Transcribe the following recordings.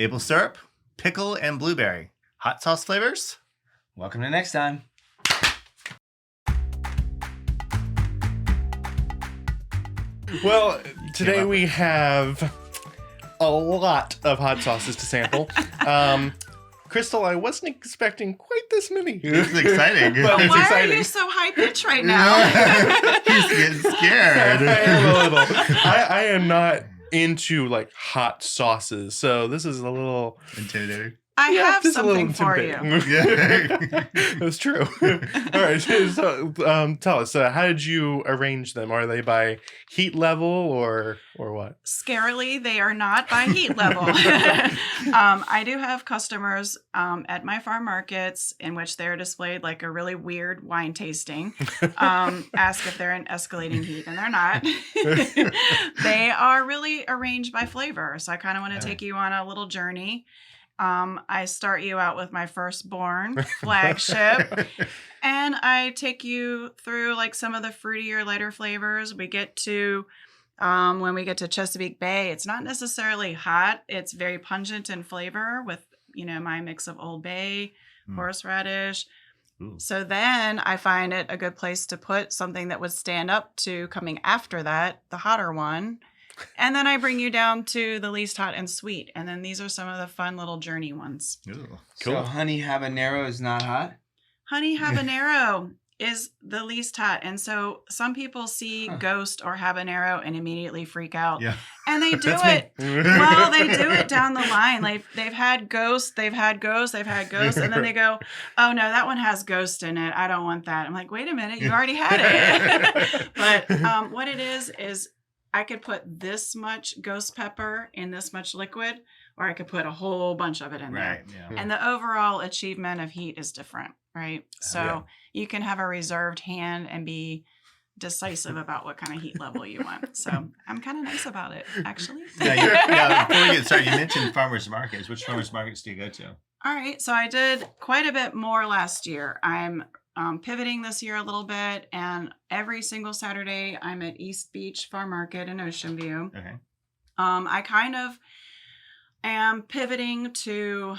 maple syrup, pickle, and blueberry. Hot sauce flavors. Welcome to next time. Well, today we have a lot of hot sauces to sample. Crystal, I wasn't expecting quite this many. This is exciting. But it's Why exciting. are you so high pitched right now? He's getting scared. I am a little. I am not into like hot sauces, so this is a little Intimidating. I have just a little something for you. Yeah. That's true. All right. So, tell us, how did you arrange them? Are they by heat level or what? Scarily, they are not by heat level. I do have customers at my farm markets in which they're displayed like a really weird wine tasting. Ask if they're in escalating heat, and they're not. They are really arranged by flavor. So I kind of want to take you on a little journey. I start you out with my firstborn flagship, and I take you through like some of the fruitier, lighter flavors. We get to, when we get to Chesapeake Bay, it's not necessarily hot. It's very pungent in flavor with, my mix of Old Bay, horseradish. Ooh. So then I find it a good place to put something that would stand up to coming after that, the hotter one. And then I bring you down to the least hot and sweet. And then these are some of the fun little journey ones. Ooh. Cool. So honey habanero is not hot? Honey habanero is the least hot. And so some people see ghost or habanero and immediately freak out. Yeah. And they do That's me. it. Well, they do it down the line. Like they've had ghost, they've had ghost. And then they go, oh no, that one has ghost in it. I don't want that. I'm like, wait a minute, you already had it. But what it is I could put this much ghost pepper in this much liquid, or I could put a whole bunch of it in Right. there. Yeah. And the overall achievement of heat is different, right? So you can have a reserved hand and be decisive about what kind of heat level you want. So I'm kind of nice about it, actually. Before we get started, you mentioned farmers markets. Which farmers markets do you go to? All right. So I did quite a bit more last year. I'm pivoting this year a little bit, and every single Saturday I'm at East Beach Farm Market in Ocean View. Okay. I kind of am pivoting to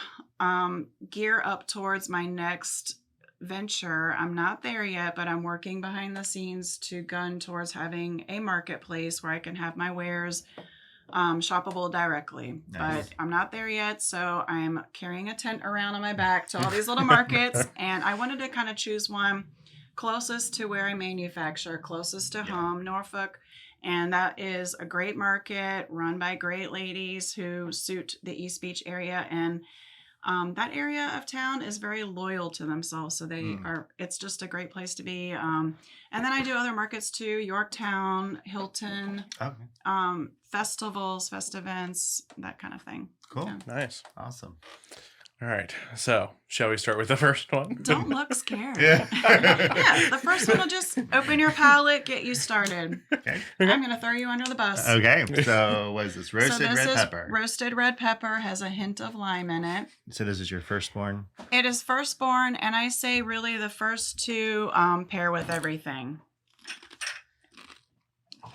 gear up towards my next venture. I'm not there yet, but I'm working behind the scenes to gun towards having a marketplace where I can have my wares shoppable directly. Nice. But I'm not there yet, so I'm carrying a tent around on my back to all these little markets, and I wanted to kind of choose one closest to where I manufacture, closest to home, Norfolk. And that is a great market run by great ladies who suit the East Beach area. And that area of town is very loyal to themselves. So it's just a great place to be. And then I do other markets too, Yorktown, Hilton, Okay. festivals, events, that kind of thing. Cool. Yeah. Nice. Awesome. All right. So, shall we start with the first one? Don't look scared. Yeah. Yeah, the first one will just open your palate, get you started. Okay. I'm going to throw you under the bus. Okay. So what is this? Roasted this red is pepper. Roasted red pepper, has a hint of lime in it. So this is your firstborn? It is firstborn, and I say really the first two pair with everything.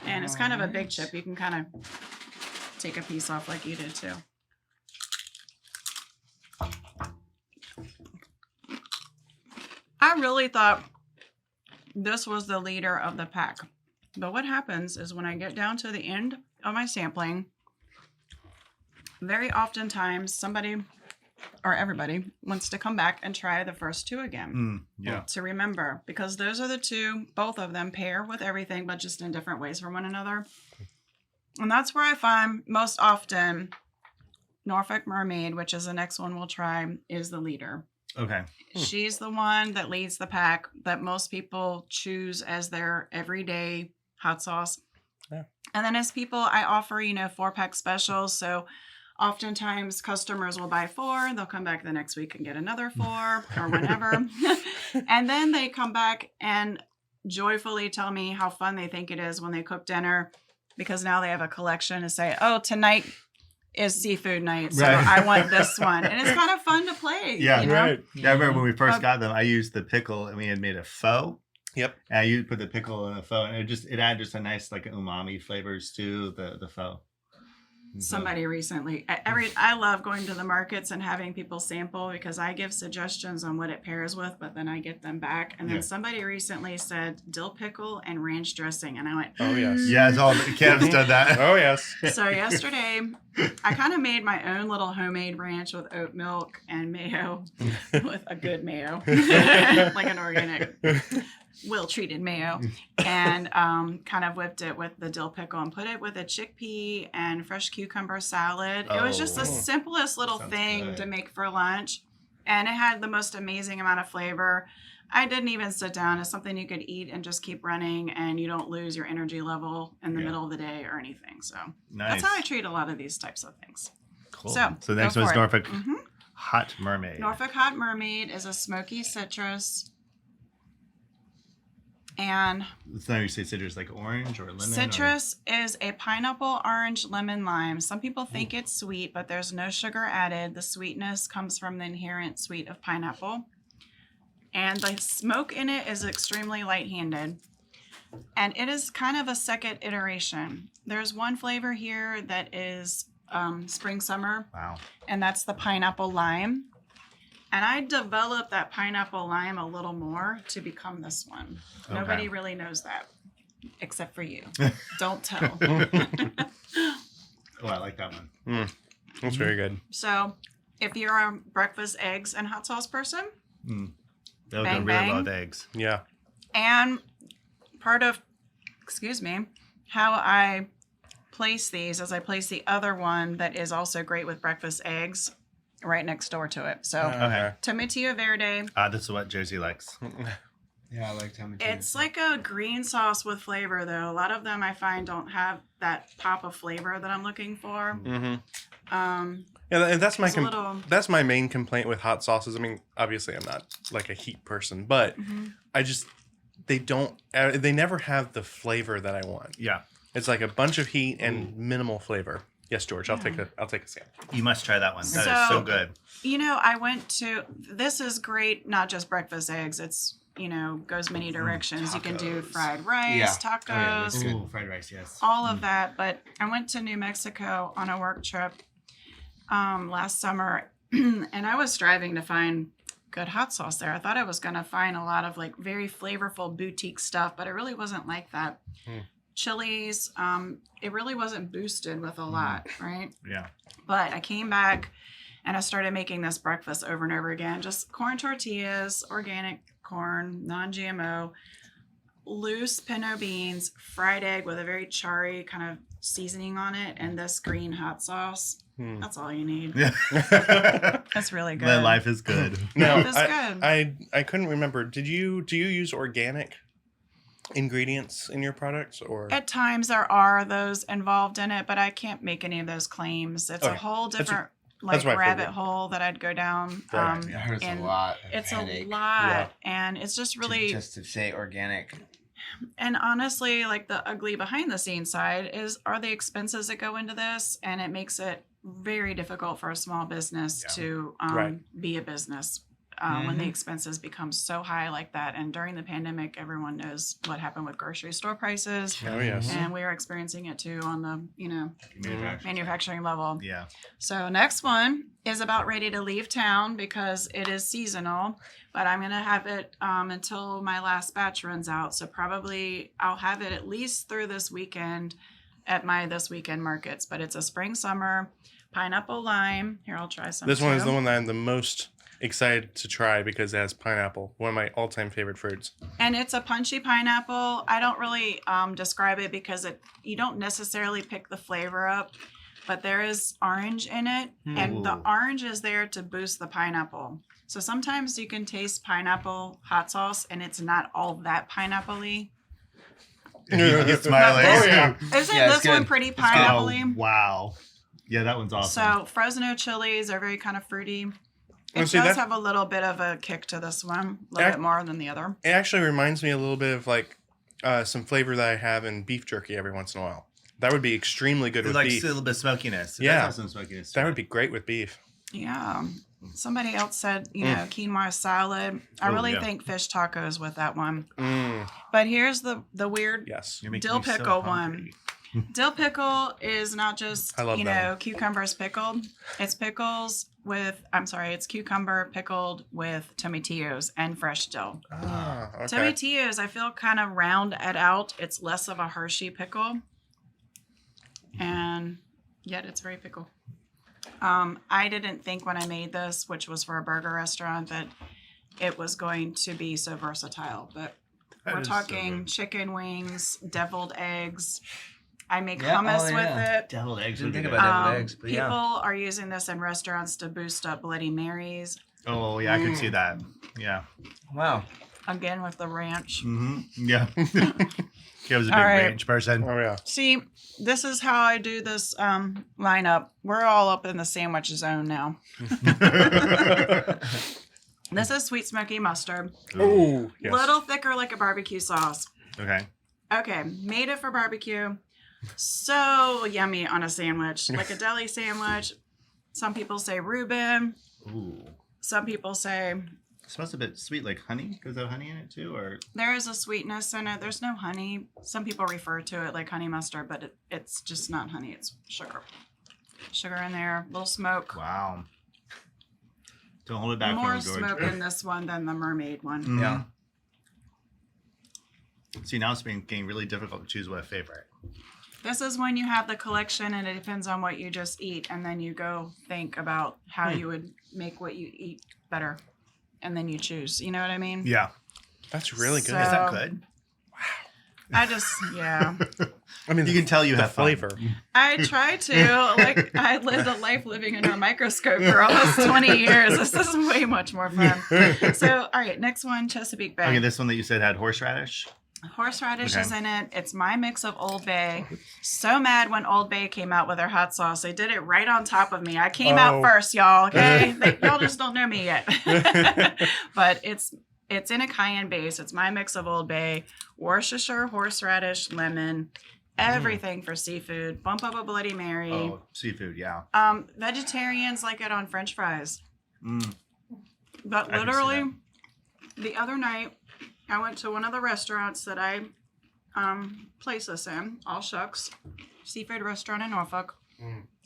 And it's kind of a big chip. You can kind of take a piece off like you did too. I really thought this was the leader of the pack. But what happens is when I get down to the end of my sampling, very oftentimes somebody or everybody wants to come back and try the first two again. Yeah. To remember, because those are the two, both of them pair with everything, but just in different ways from one another. And that's where I find most often Norfolk Mermaid, which is the next one we'll try, is the leader. Okay. She's the one that leads the pack that most people choose as their everyday hot sauce. Yeah. And then as people, I offer, 4-pack specials. So oftentimes customers will buy 4, they'll come back the next week and get another 4 or whenever. And then they come back and joyfully tell me how fun they think it is when they cook dinner, because now they have a collection to say, oh, tonight is seafood night, so Right. I want this one. And it's kind of fun to play. Yeah. Right. Yeah, I remember when we first got them, I used the pickle and we had made a pho. Yep. And you put the pickle in a pho, and it added just a nice like umami flavors to the pho. somebody recently, I love going to the markets and having people sample because I give suggestions on what it pairs with, but then I get them back. And then somebody recently said dill pickle and ranch dressing. And I went, Oh, yes. Yeah, it's all Kev's done that. Oh, yes. So yesterday, I kind of made my own little homemade ranch with oat milk and mayo, with a good mayo, like an organic, well-treated mayo, and kind of whipped it with the dill pickle and put it with a chickpea and fresh cucumber salad. It was just the simplest little thing to make for lunch, and it had the most amazing amount of flavor. I didn't even sit down. It's something you could eat and just keep running, and you don't lose your energy level in the middle of the day or anything. So that's how I treat a lot of these types of things. Cool. So the next go one's for it. Norfolk Hot Mermaid. Norfolk Hot Mermaid is a smoky citrus. And It's not you say citrus like orange or lemon. citrus is a pineapple, orange, lemon, lime. Some people think it's sweet, but there's no sugar added. The sweetness comes from the inherent sweet of pineapple. And the smoke in it is extremely light-handed. And it is kind of a second iteration. There's one flavor here that is spring summer. Wow. And that's the pineapple lime. And I developed that pineapple lime a little more to become this one. Okay. Nobody really knows that, except for you. Don't tell. Oh, I like that one. That's very good. So, if you're a breakfast, eggs, and hot sauce person, That would go Bang, really well bang. with eggs. Yeah. and part of, how I place these is I place the other one that is also great with breakfast eggs right next door to it. So, Okay. Tomatillo Verde. This is what Josie likes. Yeah, I like tomato. It's like a green sauce with flavor, though. A lot of them I find don't have that pop of flavor that I'm looking for. Yeah, and that's my It's a little- that's my main complaint with hot sauces. I mean, obviously, I'm not like a heat person, but I just they never have the flavor that I want. Yeah. It's like a bunch of heat and minimal flavor. Yes, George, I'll take a sample. You must try that one. That is so good. You know, I went to, this is great, not just breakfast eggs. It's, goes many directions. You can do Tacos. fried rice, Yeah. tacos, Oh, yeah, that's good. Ooh, fried rice, yes. all of that. But I went to New Mexico on a work trip last summer, and I was striving to find good hot sauce there. I thought I was going to find a lot of like very flavorful boutique stuff, but it really wasn't like that. Chilies, it really wasn't boosted with a lot, right? Yeah. But I came back and I started making this breakfast over and over again. Just corn tortillas, organic corn, non-GMO, loose pinto beans, fried egg with a very charry kind of seasoning on it, and this green hot sauce. That's all you need. Yeah. That's really good. My life is good. Now, That's good. I couldn't remember. Do you use organic ingredients in your products, or At times there are those involved in it, but I can't make any of those claims. It's a Okay. whole That's different that's what I rabbit figured. hole that I'd go down. Right. I heard it's a and lot. Of It's headache a lot, Yeah. and it's just really, just to say organic. and honestly, like the ugly behind the scenes side are the expenses that go into this, and it makes it very difficult for a small business Yeah. to Right. be a business when the expenses become so high like that. And during the pandemic, everyone knows what happened with grocery store prices. Oh, yes. And we are experiencing it too on the, manufacturing level. Yeah. So next one is about ready to leave town because it is seasonal, but I'm going to have it until my last batch runs out. So probably I'll have it at least through this weekend at my this weekend markets, but it's a spring summer pineapple lime. Here, I'll try some. This one is too. the one that I'm the most excited to try because it has pineapple, one of my all-time favorite fruits. And it's a punchy pineapple. I don't really describe it because you don't necessarily pick the flavor up, but there is orange in it, and the Ooh. orange is there to boost the pineapple. So sometimes you can taste pineapple hot sauce, and it's not all that pineapple-y. He's smiling. But this- Oh, yeah. Isn't Yeah, it's this one good. pretty Oh, pineapple-y? wow. Yeah, that one's awesome. So Fresno chilies are very kind of fruity. It Oh, see, does that- have a little bit of a kick to this one, a little bit more than the other. It actually reminds me a little bit of like some flavor that I have in beef jerky every once in a while. That would be extremely good It's with like beef. a little bit of smokiness. It Yeah. does have some smokiness. to That it. would be great with beef. Yeah. Somebody else said, quinoa salad. I Oh, really yeah. think fish tacos with that one. Mm, But here's the weird yes. You're making dill me so pickle one. hungry. Dill pickle is not just, I love that one. cucumbers pickled. It's it's cucumber pickled with tomatillos and fresh dill. Ah, okay. Tomatillos, I feel kind of round it out. It's less of a Hershey pickle. And yet it's very pickle. I didn't think when I made this, which was for a burger restaurant, that it was going to be so versatile. But we're talking chicken wings, deviled eggs. I make hummus with it. Deviled eggs. Didn't Would be think good. about deviled eggs, but People are using this in restaurants to boost up Bloody Marys. Oh yeah, I could see that. Yeah. Wow. Again with the ranch. Mm-hmm. Yeah. I was a big All right. ranch person. Oh yeah. See, this is how I do this lineup. We're all up in the sandwich zone now. This is sweet smoky mustard. Oh, yes. Little thicker like a barbecue sauce. Okay. Okay, made it for barbecue. So yummy on a sandwich, like a deli sandwich. Some people say Reuben. Ooh. Some people say It smells a bit sweet, like honey. Is there honey in it too, or? there is a sweetness in it. There's no honey. Some people refer to it like honey mustard, but it's just not honey. It's sugar. Sugar in there, little smoke. Wow. Don't hold it back More from me, smoke George. in this one than the mermaid one. Mhm. Yeah. See, now it's getting really difficult to choose what a favorite. This is when you have the collection and it depends on what you just eat, and then you go think about how you would make what you eat better, and then you choose. You know what I mean? Yeah. That's really good. So- Is that good? Yeah. I mean, You can tell you the have fun. flavor. I try to. Like, I lived a life living under a microscope for almost 20 years. This is way much more fun. So, all right, next one, Chesapeake Bay. Okay, this one that you said had horseradish. Horseradish Okay. is in it. It's my mix of Old Bay. So mad when Old Bay came out with their hot sauce. They did it right on top of me. I came out Oh. first, y'all. Okay, y'all just don't know me yet. But it's in a cayenne base. It's my mix of Old Bay, Worcestershire, horseradish, lemon, everything for seafood. Bump up a Bloody Mary. Oh, seafood, yeah. Vegetarians like it on French fries. Mm. But I can see literally, the other night, I went to one of the restaurants that I place this in, All Shucks, seafood restaurant in Norfolk.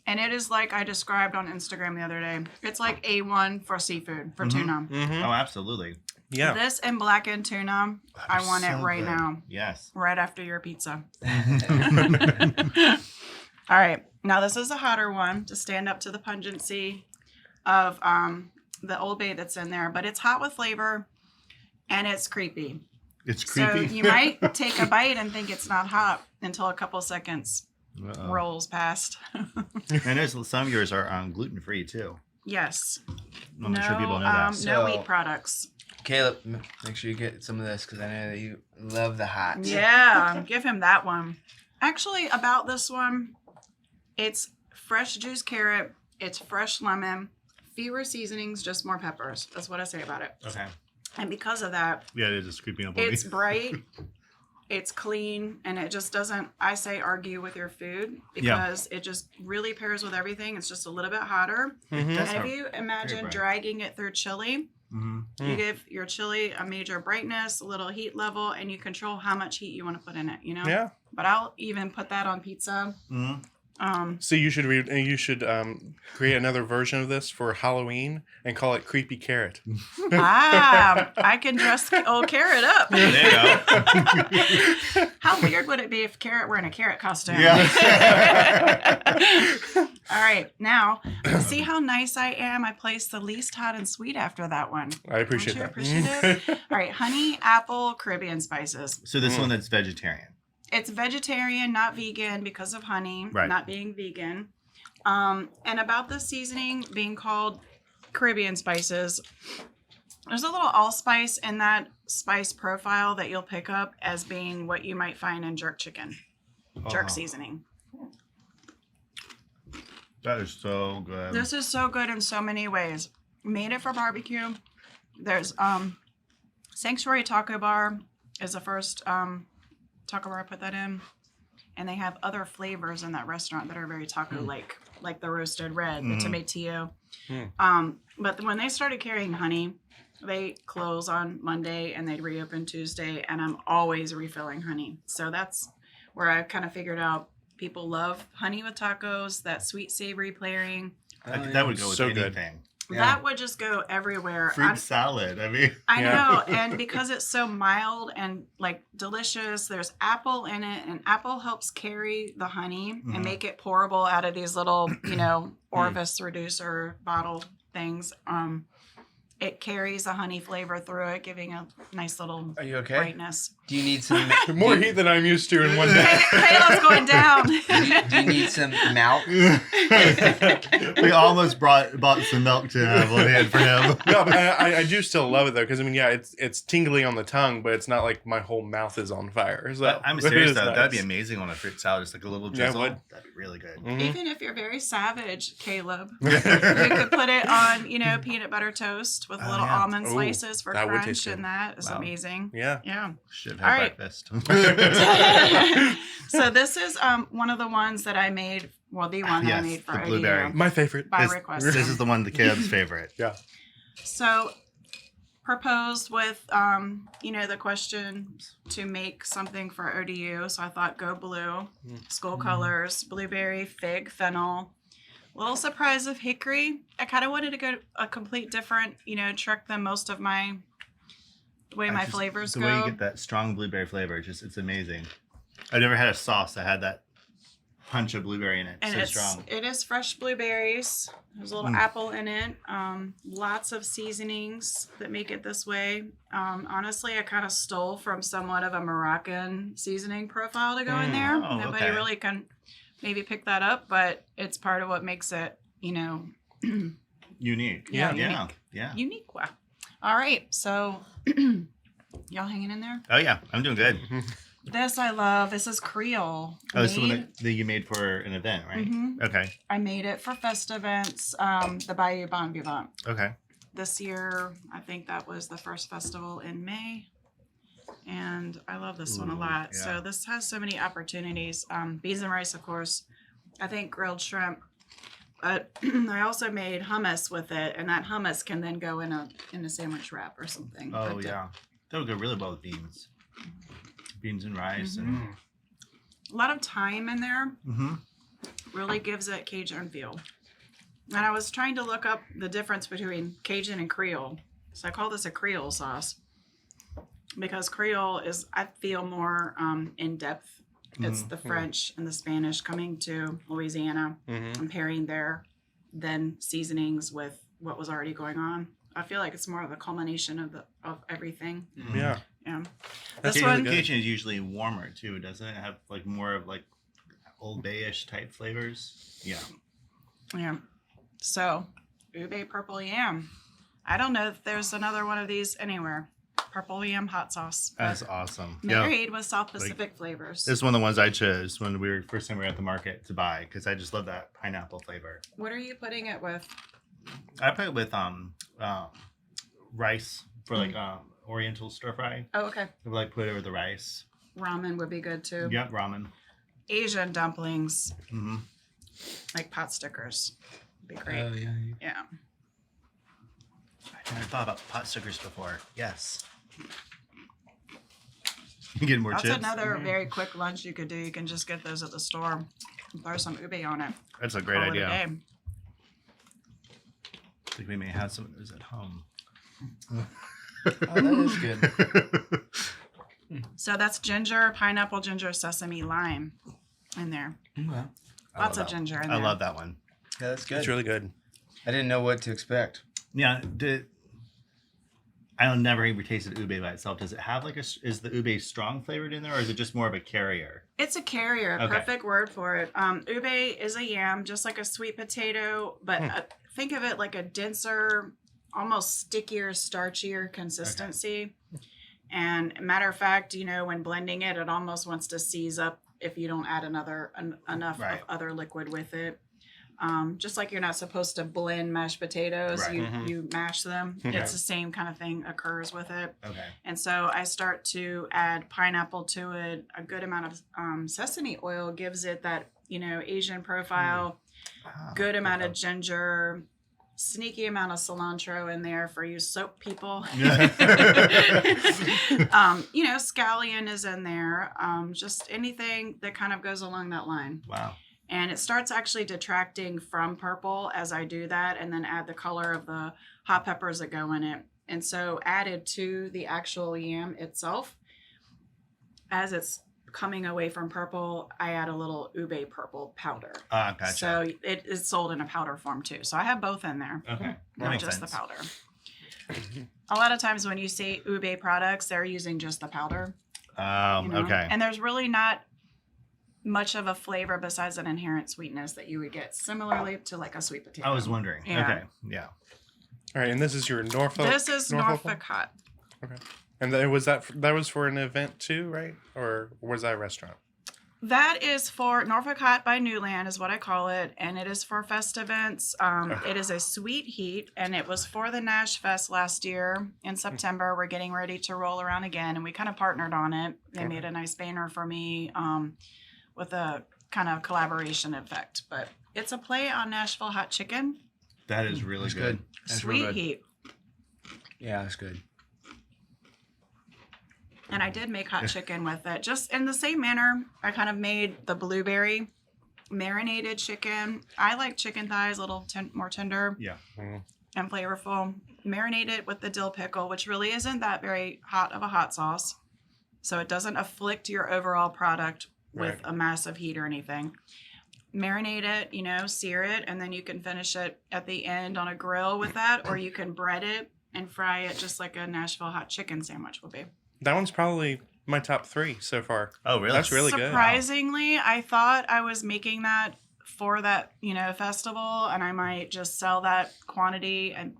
And it is like I described on Instagram the other day. It's like A1 for seafood, for tuna. Mm-hmm. Oh, absolutely. Yeah. This and blackened tuna, I want it So right good. now, Yes. right after your pizza. All right, now this is a hotter one to stand up to the pungency of the Old Bay that's in there, but it's hot with flavor and it's creepy. It's creepy. So you might take a bite and think it's not hot until a couple seconds Uh-oh. rolls past. And there's some of yours are gluten free too. Yes. I'm not sure people know that. No So- wheat products. Caleb, make sure you get some of this because I know that you love the hot. Yeah, give him that one. Actually, about this one, it's fresh juiced carrot, it's fresh lemon, fewer seasonings, just more peppers. That's what I say about it. Okay. And because of that, Yeah, it is just creeping up on it's me. bright, it's clean, and it just doesn't, I say, argue with your food because it just really pairs with everything. It's just a little bit hotter. Mm-hmm. That's And if not you imagine bright. dragging it through chili, Mm-hmm. you give your chili a major brightness, a little heat level, and you control how much heat you want to put in it, you know? Yeah. But I'll even put that on pizza. Mm-hmm. So you should create another version of this for Halloween and call it Creepy Carrot. I can dress old Carrot up. There you go. How weird would it be if Carrot were in a carrot costume? Yeah. All right, now see how nice I am. I placed the least hot and sweet after that one. I appreciate Aren't that. you appreciative? All right, honey, apple, Caribbean spices. So this one that's vegetarian. It's vegetarian, not vegan because of honey, Right. not being vegan. And about the seasoning being called Caribbean spices, there's a little allspice in that spice profile that you'll pick up as being what you might find in jerk chicken, jerk Uh-huh. seasoning. That is so good. This is so good in so many ways. Made it for barbecue. There's Sanctuary Taco Bar is the first taco bar I put that in. And they have other flavors in that restaurant that are very taco-like, like the roasted red, the tomatillo. But when they started carrying honey, they close on Monday and they'd reopen Tuesday, and I'm always refilling honey. So that's where I kind of figured out People love honey with tacos, that sweet savory pairing. That would go with So good. anything. Yeah. That would just go everywhere. Fruit salad. I mean, I Yeah. know, and because it's so mild and like delicious, there's apple in it, and apple helps carry the honey Mhm. and make it pourable out of these little, orifice reducer bottle things. It carries the honey flavor through it, giving a nice little Are you okay? brightness. Do you need some? More heat than I'm used to in one day. Caleb's going down. Do you need some milk? we almost bought some milk to have on hand for him. No, but I do still love it though, because I mean, yeah, it's tingly on the tongue, but it's not like my whole mouth is on fire. So But I'm it serious is though. nice. That'd be amazing on a fruit salad, just like a little Yeah, it drizzle. would. That'd be really good. Mhm. Even if you're very savage, Caleb, you could put it on, peanut butter toast with Oh, little yeah. almond Ooh, slices for that would crunch, taste good. and that is Wow. amazing. Yeah. Yeah. Should All have right. breakfast. So this is one of the ones that I made. Well, the one that I Yes, made for the ODU blueberry. My favorite. by this, request. this is the one the Caleb's favorite. Yeah. So proposed with the question to make something for ODU. So I thought go blue, school colors, blueberry, fig, fennel. Little surprise of hickory. I kind of wanted to go a complete different, trick than most of my way my flavors the go. way you get that strong blueberry flavor, it's amazing. I've never had a sauce that had that punch of blueberry in it. And So strong. it is fresh blueberries. There's a little apple in it. Lots of seasonings that make it this way. Honestly, I kind of stole from somewhat of a Moroccan seasoning profile to go in there. Oh, Nobody okay. really can maybe pick that up, but it's part of what makes it, Unique. Yeah. Yeah. unique. Wow. All right, so y'all hanging in there? Oh yeah, I'm doing good. This I love. This is Creole. Oh, this is the one Made- that you made for an event, right? Mhm. Okay. I made it for fest events, the Bayou Bon Vivant. Okay. This year, I think that was the first festival in May. And I love this one a Ooh, lot. yeah. So this has so many opportunities. Beans and rice, of course. I think grilled shrimp. But I also made hummus with it, and that hummus can then go in a sandwich wrap or something. Oh But, yeah, that would go really well with beans. Beans and rice and. a lot of thyme in there. Mm-hmm. Really gives it Cajun feel. And I was trying to look up the difference between Cajun and Creole. So I call this a Creole sauce because Creole is, I feel, more in depth. It's the French and the Spanish coming to Louisiana and pairing their then seasonings with what was already going on. I feel like it's more of a culmination of everything. Yeah. Yeah. That's This really one, good. Cajun is usually warmer too, doesn't it? Have like more of like Old Bay-ish type flavors. Yeah. yeah. So, ube purple yam. I don't know if there's another one of these anywhere. Purple yam hot sauce. That's awesome. Yeah. Married with South Pacific flavors. This is one of the ones I chose when we were first time we were at the market to buy because I just love that pineapple flavor. What are you putting it with? I put it with rice for like Oriental stir fry. Oh, okay. I would like put it with the rice. Ramen would be good too. Yep, ramen. Asian dumplings, Mm-hmm. like pot stickers, would be great. Oh yeah. Yeah. I never thought about pot stickers before. Yes. You get more That's chips. another very quick lunch you could do. You can just get those at the store. And throw some ube on it. That's a great Call it a idea. day. I think we may have some of those at home. Oh, that is good. So that's ginger, pineapple, ginger, sesame, lime in there. Okay. Lots of ginger in there. I love that one. Yeah, that's good. It's really good. I didn't know what to expect. Yeah. I'll never ever tasted ube by itself. Does it have like is the ube strong flavored in there, or is it just more of a carrier? It's a carrier, Okay. perfect word for it. Ube is a yam, just like a sweet potato, but think of it like a denser, almost stickier, starchier consistency. And matter of fact, when blending it, it almost wants to seize up if you don't add enough Right. of other liquid with it. Just like you're not supposed to blend mashed potatoes, Right. you mash them. It's the same kind of thing occurs with it. Okay. And so I start to add pineapple to it. A good amount of sesame oil gives it that, Asian profile. Good amount of ginger, sneaky amount of cilantro in there for you soap people. Yeah. Scallion is in there. Just anything that kind of goes along that line. Wow. And it starts actually detracting from purple as I do that, and then add the color of the hot peppers that go in it. And so added to the actual yam itself, as it's coming away from purple, I add a little ube purple powder. Gotcha. So it is sold in a powder form too. So I have both in there, Okay. That not makes just sense. the powder. A lot of times when you see ube products, they're using just the powder. Okay. And there's really not much of a flavor besides an inherent sweetness that you would get similarly to like a sweet potato. I was wondering. Yeah. Okay. Yeah. All right, and this is your Norfolk. This is Norfolk Hot. Okay. And that was for an event too, right? Or was that a restaurant? That is for Norfolk Hot by NuLand is what I call it, and it is for fest events. It is a sweet heat, and it was for the Nash Fest last year in September. We're getting ready to roll around again, and we kind of partnered on it. They made a nice banner for me with a kind of collaboration effect. But it's a play on Nashville hot chicken. That is really That's good. good. That's real Sweet good. heat. Yeah, that's good. And I did make hot chicken with it. Just in the same manner, I kind of made the blueberry marinated chicken. I like chicken thighs a little more tender Yeah. and flavorful. Marinate it with the dill pickle, which really isn't that very hot of a hot sauce. So it doesn't afflict your overall product with Right. a massive heat or anything. Marinate it, sear it, and then you can finish it at the end on a grill with that, or you can bread it and fry it just like a Nashville hot chicken sandwich would be. That one's probably my top 3 so far. Oh, really? That's really good. Surprisingly, I thought I was making that for that, festival, and I might just sell that quantity and,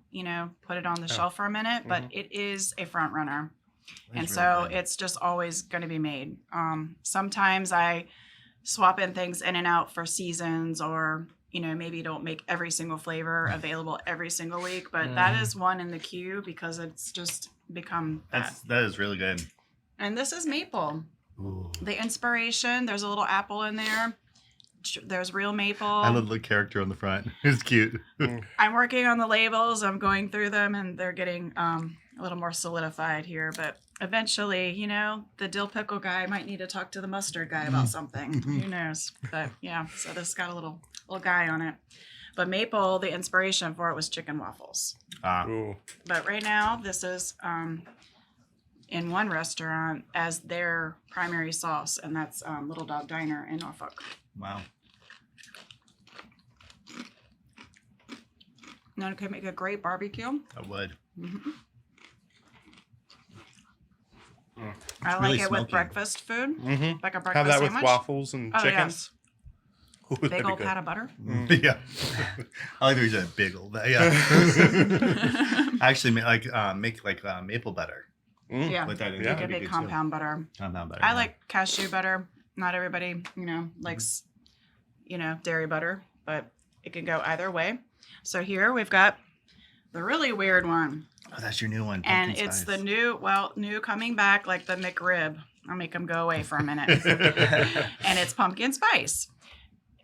put it on the shelf for a minute, but it is a front runner. And That's so really good. it's just always going to be made. Sometimes I swap in things in and out for seasons, or, maybe don't make every single flavor available every single week, but that is one in the queue because it's just become that. That is really good. And this is maple. Ooh. The inspiration, there's a little apple in there. There's real maple. I love the character on the front. It's cute. I'm working on the labels. I'm going through them, and they're getting a little more solidified here. But eventually, the dill pickle guy might need to talk to the mustard guy about something. Who knows? But yeah, so this got a little guy on it. But maple, the inspiration for it was chicken waffles. Ooh. But right now, this is in one restaurant as their primary sauce, and that's Little Dog Diner in Norfolk. Wow. Now it could make a great barbecue. I would. I like really it with smoky. breakfast food, Mm-hmm. like a breakfast Have that sandwich. with waffles and Oh, chicken. yes. Ooh, that'd Big be old good. pat of butter. Yeah. I like the reason big old. Yeah. Actually, make maple butter. Mm. Yeah. With that in Yeah. it. Make a That'd be big good, too. compound butter. Compound butter. I yeah. like cashew butter. Not everybody, likes, dairy butter, but it can go either way. So here we've got the really weird one. Oh, that's your new one. And pumpkin it's spice. the new coming back, like the McRib. I'll make them go away for a minute. And it's pumpkin spice.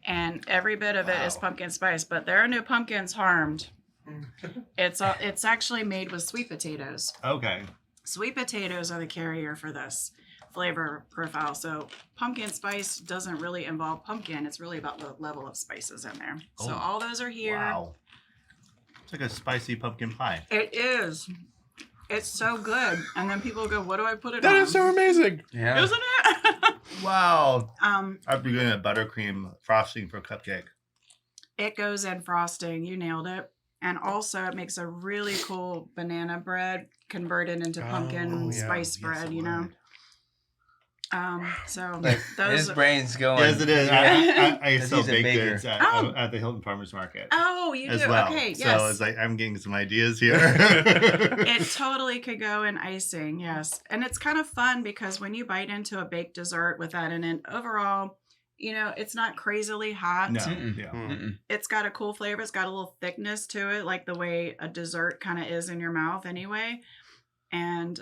And every bit of it is Wow. pumpkin spice, but there are no pumpkins harmed. It's actually made with sweet potatoes. Okay. Sweet potatoes are the carrier for this flavor profile. So pumpkin spice doesn't really involve pumpkin. It's really about the level of spices in there. So Oh. all those are here. Wow. It's like a spicy pumpkin pie. It is. It's so good. And then people go, what do I put it That on? is so amazing. Yeah. Isn't it? Wow. Um, I'd be doing a buttercream frosting for a cupcake. It goes in frosting. You nailed it. And also it makes a really cool banana bread converted into pumpkin Oh, yeah. spice Yes, bread, it would. So Like, those his brain's going. Yes, it is. Yeah. I Because sell he's a baked baker. goods Oh. at the Hilton Farmers Market Oh, you as do. well. Okay, So yes. it's like I'm getting some ideas here. It totally could go in icing, yes. And it's kind of fun because when you bite into a baked dessert with that in it, overall, it's not crazily hot. No. Mm-mm. Yeah. Mm-mm. It's got a cool flavor. It's got a little thickness to it, like the way a dessert kind of is in your mouth anyway. And,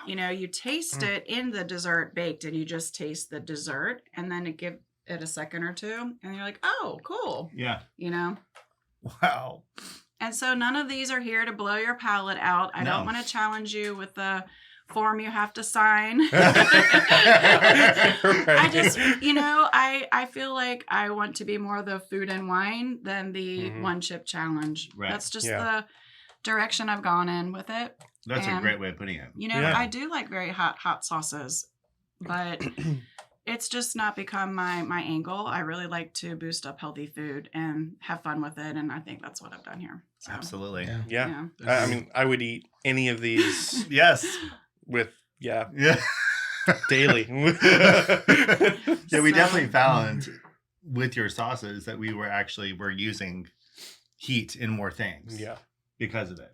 you taste it in the dessert baked, and you just taste the dessert, and then give it a second or two, and you're like, oh, cool. Yeah. You know? Wow. And so none of these are here to blow your palate out. I No. don't want to challenge you with the form you have to sign. Right. I just, I feel like I want to be more the food and wine than the one chip challenge. Right. That's just Yeah. the direction I've gone in with it. That's a And, great way of putting it. Yeah. I do like very hot sauces, but it's just not become my angle. I really like to boost up healthy food and have fun with it, and I think that's what I've done here. So, Absolutely. Yeah. yeah. I mean, I would eat any of these Yes. with, Yeah. daily. Yeah, we So- definitely found with your sauces that we're using heat in more things. Yeah. Because of it.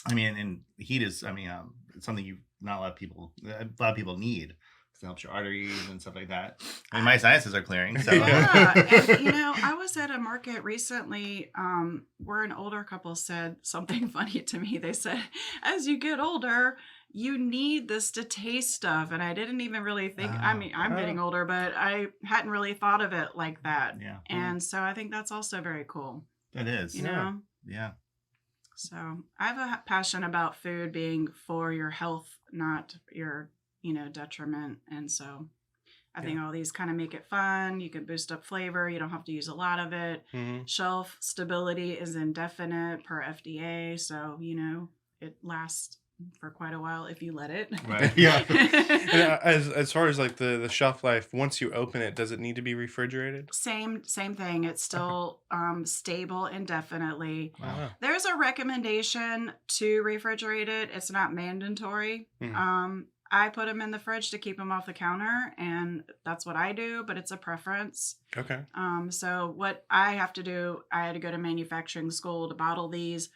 I mean, and heat is, it's something a lot of people need. 'Cause it helps your arteries and stuff like that. I mean, my sinuses are clearing. So Yeah, and I was at a market recently where an older couple said something funny to me. They said, as you get older, you need this to taste stuff. And I didn't even really think, I'm getting older, but I hadn't really thought of it like that. yeah, And so I think that's also very cool, it is. you know? Yeah. So I have a passion about food being for your health, not your, detriment. And so I think all these kind of make it fun. You can boost up flavor. You don't have to use a lot of it. Mhm. Shelf stability is indefinite per FDA. So, it lasts for quite a while if you let it. Right. Yeah. And as far as like the shelf life, once you open it, does it need to be refrigerated? Same thing. It's still stable indefinitely. Wow. There's a recommendation to refrigerate it. It's not mandatory. Mhm. I put them in the fridge to keep them off the counter, and that's what I do, but it's a preference. Okay. So what I have to do, I had to go to manufacturing school to bottle these.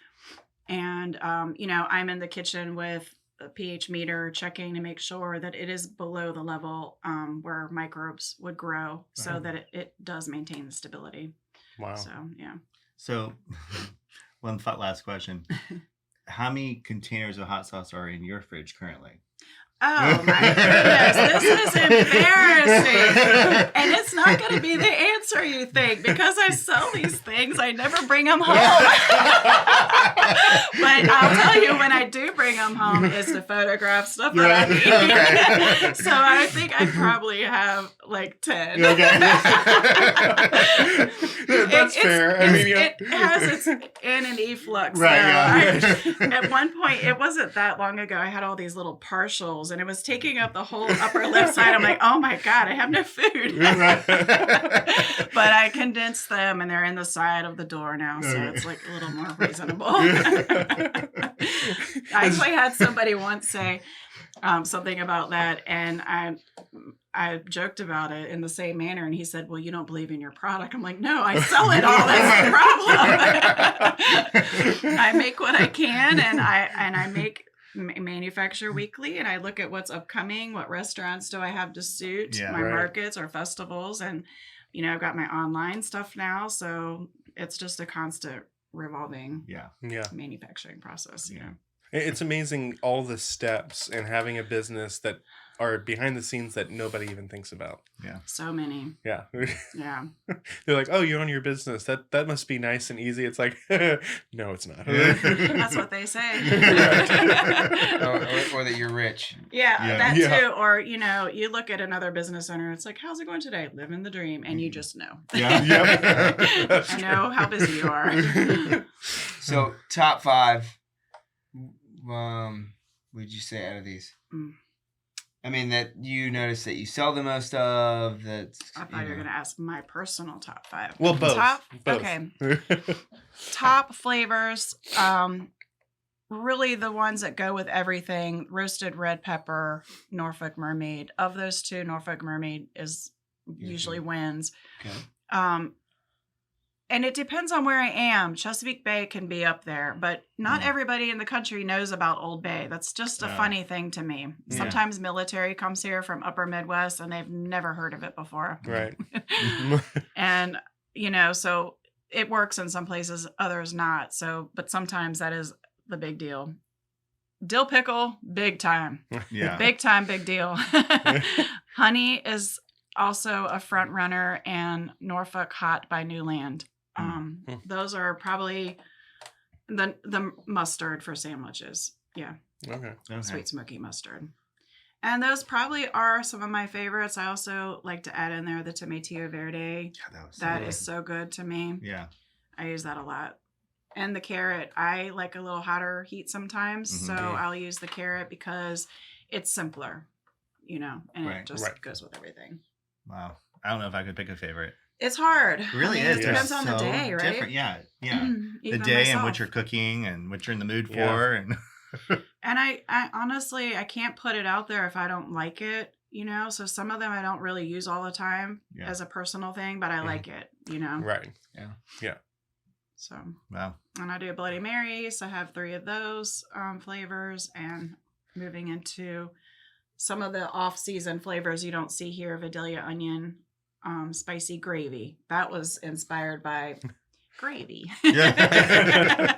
And, I'm in the kitchen with a pH meter checking to make sure that it is below the level where microbes would grow so Wow. that it does maintain the stability. Wow. So, yeah. So, last question. How many containers of hot sauce are in your fridge currently? Oh my goodness, this is embarrassing. And it's not going to be the answer you think because I sell these things, I never bring them home. But I'll tell you, when I do bring them home, it's to photograph stuff that I need. Okay. So I think I probably have like 10. That's fair. I mean, it has its in and efflux. Right, though. yeah. At one point, it wasn't that long ago, I had all these little partials and it was taking up the whole upper left side. I'm like, oh my God, I have no food. But I condensed them and they're in the side of the door now. So it's like a little more reasonable. I actually had somebody once say something about that. And I joked about it in the same manner. And he said, well, you don't believe in your product. I'm like, no, I sell it all. That's the problem. I make what I can and I manufacture weekly and I look at what's upcoming, what restaurants do I have to suit, my Right. markets or festivals. And, I've got my online stuff now. So it's just a constant revolving Yeah. manufacturing process. Yeah. It's amazing all the steps and having a business that are behind the scenes that nobody even thinks about. So many. Yeah. Yeah. They're like, oh, you own your business. That must be nice and easy. It's like, no, it's not. That's what they say. or that you're rich. Yeah, that Yeah. too. Or, you look at another business owner, it's like, how's it going today? Living the dream. And you just know. Yeah. Yep. I know how busy you are. So top 5. Would you say out of these? I mean, that you notice that you sell the most of. That's. I thought you were going to ask my personal top 5. Well, both. Both. Okay. Top flavors. Really the ones that go with everything. Roasted red pepper, Norfolk Mermaid. Of those two, Norfolk Mermaid is usually wins. Okay. And it depends on where I am. Chesapeake Bay can be up there, but not everybody in the country knows about Old Bay. That's just a funny thing to me. Yeah. Sometimes military comes here from upper Midwest and they've never heard of it before. Right. And, so it works in some places, others not. So, but sometimes that is the big deal. Dill pickle, big time. Yeah. Big time, big deal. Honey is also a front runner, and Norfolk Hot by NuLand. Those are probably The mustard for sandwiches. Yeah. Okay. Sweet smoky mustard. And those probably are some of my favorites. I also like to add in there the tomatillo verde. Yeah, That is so good to me. Yeah. I use that a lot. And the carrot, I like a little hotter heat sometimes. Mhm. So I'll use the carrot because it's simpler, and it just goes with everything. Wow. I don't know if I could pick a favorite. It's hard. It really I mean, is. It They're depends on the so day, right? different. Yeah. Yeah. the Even day and what myself. you're cooking and what you're in the mood Yeah. for. And And I honestly, I can't put it out there if I don't like it, So some of them I don't really use all the time Yeah. as a personal thing, but I like it, Right. So, wow. and I do Bloody Marys. I have 3 of those flavors, and moving into some of the off-season flavors you don't see here: Vidalia onion, spicy gravy. That was inspired by gravy. Yeah.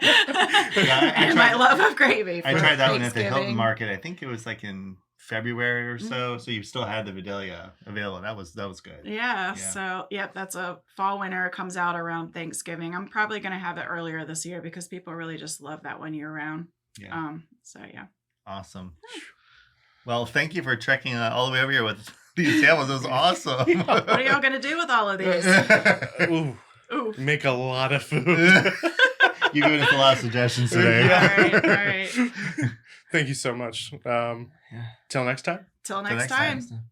And my love of gravy. I for tried that one at the Hilton Thanksgiving. Market. I think it was like in February or so. Mm-hmm. So you still had the Vidalia available. That was good. Yeah, Yeah. so that's a fall winter. It comes out around Thanksgiving. I'm probably going to have it earlier this year because people really just love that one year round. Yeah. So yeah. Awesome. Well, thank you for trekking all the way over here with these samples. It was awesome. What are y'all going to do with all of these? Ooh, Ooh. make a lot of food. You're giving us a lot of suggestions today. Yeah. All right. Thank you so much. Till next time. Till Till next next time.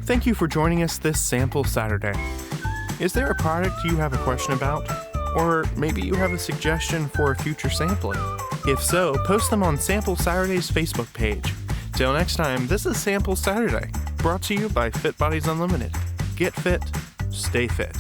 Thank you for joining us this Sample Saturday. Is there a product you have a question about? Or maybe you have a suggestion for a future sampling? If so, post them on Sample Saturday's Facebook page. Till next time, this is Sample Saturday, brought to you by Fit Bodies Unlimited. Get fit, stay fit.